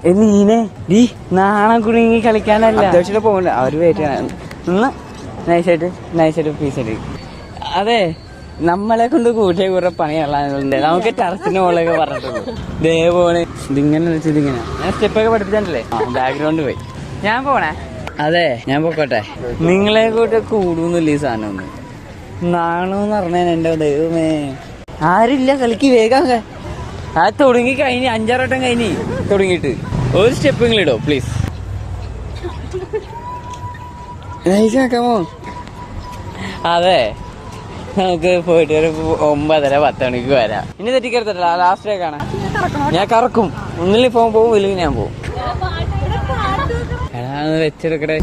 നീനെ D നാണം കുടുങ്ങി കളിക്കാനല്ല, അത്യാവശ്യം പോകണ്ട. അവര് വെയിറ്റ് ഒന്ന് നൈസായിട്ട് പീസ്. അതെ, നമ്മളെ കൊണ്ട് കൂട്ടിയ കുറെ പണി കളാനുണ്ട്. നമുക്ക് ടെറസിന് മുകളിലൊക്കെ പറഞ്ഞിട്ടുള്ളൂ. ദേവോണ് ഇതിങ്ങനെ വെച്ചിതിങ്ങനെ ഞാൻ സ്റ്റെപ്പൊക്കെ പഠിപ്പിച്ചിട്ടുണ്ടല്ലേ. ബാക്ക്ഗ്രൗണ്ട് പോയി. ഞാൻ പോണേ. അതെ, ഞാൻ പൊക്കോട്ടെ. നിങ്ങളെ കൂട്ടി കൂടുന്നില്ല ഈ സാധനം ഒന്നും. നാണോന്ന് പറഞ്ഞാൽ എന്റെ ദൈവമേ, ആരില്ല കളിക്ക് വേഗം. ആ തുടങ്ങി കഴിഞ്ഞ് 5-6 വട്ടം കഴിഞ്ഞ് തുടങ്ങിയിട്ട് ഒരു സ്റ്റെപ്പെങ്കിലും ഇടോ പ്ലീസ്. നൈസാക്കാമോ? അതെ, നമുക്ക് പോയിട്ട് ഒരു 9:30-10 മണിക്ക് വരാം. ഇനി തെറ്റിക്കരുതല്ല, ലാസ്റ്റ് കാണാം. ഞാൻ കറക്കും. ഒന്നിൽ പോകാൻ പോകും, ഇല്ലെങ്കിൽ ഞാൻ പോകും. വെച്ചെടുക്കട്ടെ.